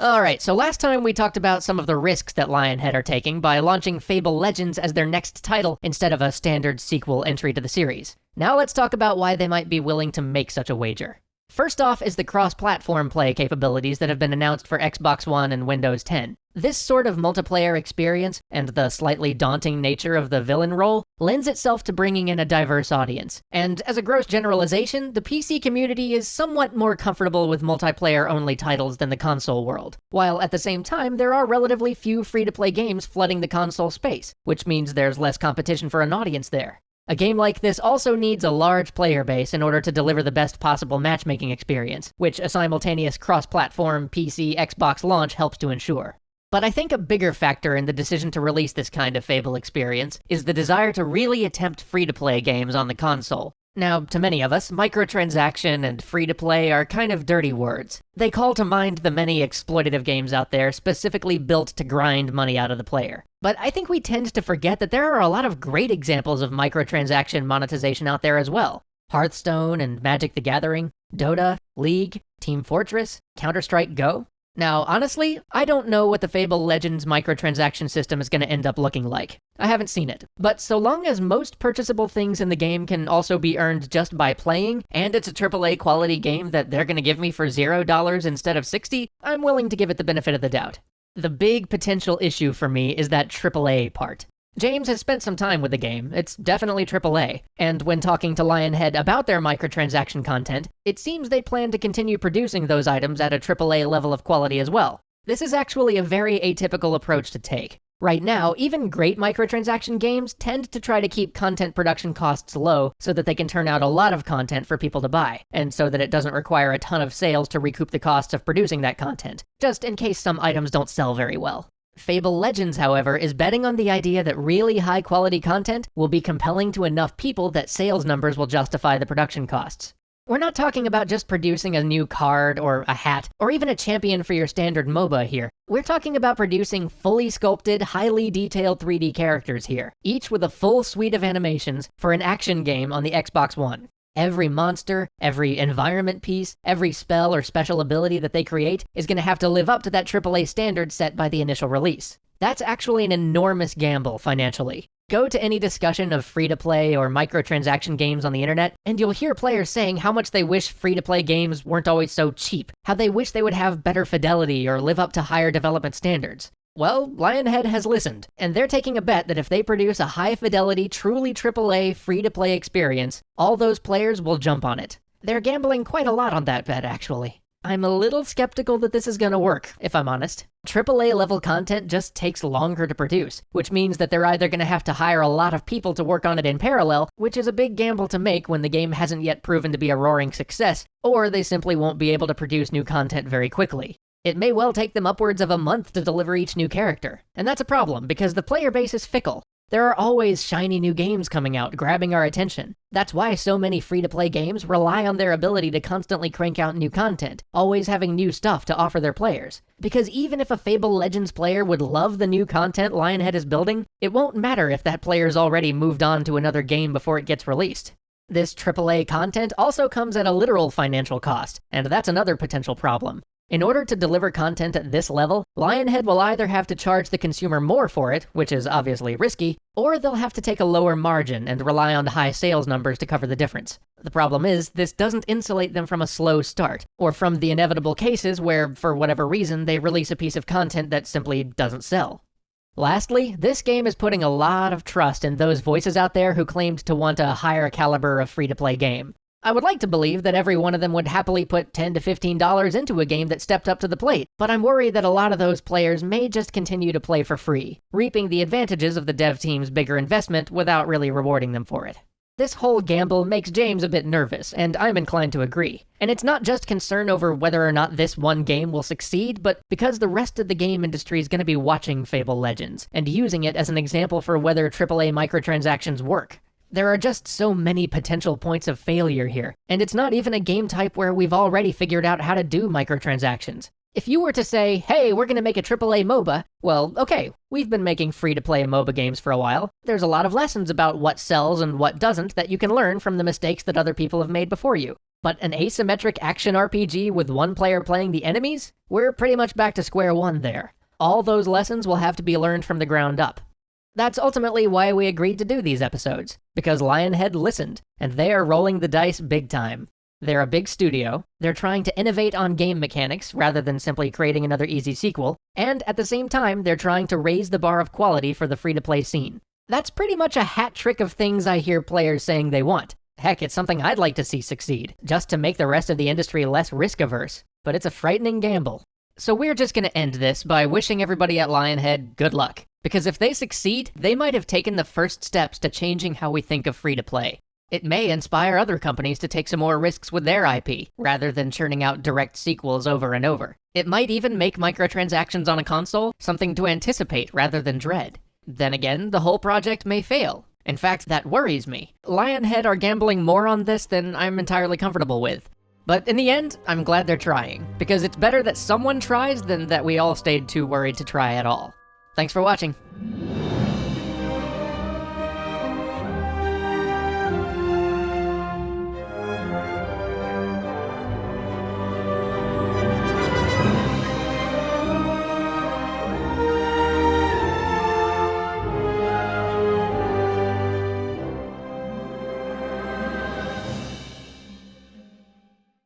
Alright, so last time we talked about some of the risks that Lionhead are taking by launching Fable Legends as their next title instead of a standard sequel entry to the series. Now let's talk about why they might be willing to make such a wager. First off is the cross-platform play capabilities that have been announced for Xbox One and Windows 10. This sort of multiplayer experience, and the slightly daunting nature of the villain role, lends itself to bringing in a diverse audience. And as a gross generalization, the PC community is somewhat more comfortable with multiplayer-only titles than the console world, while at the same time there are relatively few free-to-play games flooding the console space, which means there's less competition for an audience there. A game like this also needs a large player base in order to deliver the best possible matchmaking experience, which a simultaneous cross-platform PC Xbox launch helps to ensure. But I think a bigger factor in the decision to release this kind of Fable experience is the desire to really attempt free-to-play games on the console. Now, to many of us, microtransaction and free-to-play are kind of dirty words. They call to mind the many exploitative games out there specifically built to grind money out of the player. But I think we tend to forget that there are a lot of great examples of microtransaction monetization out there as well. Hearthstone and Magic the Gathering, Dota, League, Team Fortress, Counter-Strike Go. Now, honestly, I don't know what the Fable Legends microtransaction system is going to end up looking like. I haven't seen it. But so long as most purchasable things in the game can also be earned just by playing, and it's a AAA quality game that they're going to give me for $0 instead of $60, I'm willing to give it the benefit of the doubt. The big potential issue for me is that AAA part. James has spent some time with the game, it's definitely AAA, and when talking to Lionhead about their microtransaction content, it seems they plan to continue producing those items at a AAA level of quality as well. This is actually a very atypical approach to take. Right now, even great microtransaction games tend to try to keep content production costs low so that they can turn out a lot of content for people to buy, and so that it doesn't require a ton of sales to recoup the costs of producing that content, just in case some items don't sell very well. Fable Legends, however, is betting on the idea that really high-quality content will be compelling to enough people that sales numbers will justify the production costs. We're not talking about just producing a new card or a hat, or even a champion for your standard MOBA here. We're talking about producing fully sculpted, highly detailed 3D characters here, each with a full suite of animations for an action game on the Xbox One. Every monster, every environment piece, every spell or special ability that they create is going to have to live up to that AAA standard set by the initial release. That's actually an enormous gamble financially. Go to any discussion of free-to-play or microtransaction games on the internet, and you'll hear players saying how much they wish free-to-play games weren't always so cheap, how they wish they would have better fidelity or live up to higher development standards. Well, Lionhead has listened, and they're taking a bet that if they produce a high-fidelity, truly AAA free-to-play experience, all those players will jump on it. They're gambling quite a lot on that bet, actually. I'm a little skeptical that this is gonna work, if I'm honest. AAA-level content just takes longer to produce, which means that they're either gonna have to hire a lot of people to work on it in parallel, which is a big gamble to make when the game hasn't yet proven to be a roaring success, or they simply won't be able to produce new content very quickly. It may well take them upwards of a month to deliver each new character, and that's a problem because the player base is fickle. There are always shiny new games coming out, grabbing our attention. That's why so many free-to-play games rely on their ability to constantly crank out new content, always having new stuff to offer their players. Because even if a Fable Legends player would love the new content Lionhead is building, it won't matter if that player's already moved on to another game before it gets released. This AAA content also comes at a literal financial cost, and that's another potential problem. In order to deliver content at this level, Lionhead will either have to charge the consumer more for it, which is obviously risky, or they'll have to take a lower margin and rely on high sales numbers to cover the difference. The problem is, this doesn't insulate them from a slow start, or from the inevitable cases where, for whatever reason, they release a piece of content that simply doesn't sell. Lastly, this game is putting a lot of trust in those voices out there who claimed to want a higher caliber of free-to-play game. I would like to believe that every one of them would happily put $10 to $15 into a game that stepped up to the plate, but I'm worried that a lot of those players may just continue to play for free, reaping the advantages of the dev team's bigger investment without really rewarding them for it. This whole gamble makes James a bit nervous, and I'm inclined to agree. And it's not just concern over whether or not this one game will succeed, but because the rest of the game industry is going to be watching Fable Legends, and using it as an example for whether AAA microtransactions work. There are just so many potential points of failure here, and it's not even a game type where we've already figured out how to do microtransactions. If you were to say, hey, we're gonna make a AAA MOBA, well, okay, we've been making free-to-play MOBA games for a while. There's a lot of lessons about what sells and what doesn't that you can learn from the mistakes that other people have made before you. But an asymmetric action RPG with one player playing the enemies? We're pretty much back to square one there. All those lessons will have to be learned from the ground up. That's ultimately why we agreed to do these episodes, because Lionhead listened, and they are rolling the dice big time. They're a big studio, they're trying to innovate on game mechanics rather than simply creating another easy sequel, and at the same time, they're trying to raise the bar of quality for the free-to-play scene. That's pretty much a hat trick of things I hear players saying they want. Heck, it's something I'd like to see succeed, just to make the rest of the industry less risk-averse. But it's a frightening gamble. So we're just gonna end this by wishing everybody at Lionhead good luck. Because if they succeed, they might have taken the first steps to changing how we think of free-to-play. It may inspire other companies to take some more risks with their IP, rather than churning out direct sequels over and over. It might even make microtransactions on a console something to anticipate rather than dread. Then again, the whole project may fail. In fact, that worries me. Lionhead are gambling more on this than I'm entirely comfortable with. But in the end, I'm glad they're trying, because it's better that someone tries than that we all stayed too worried to try at all. Thanks for watching.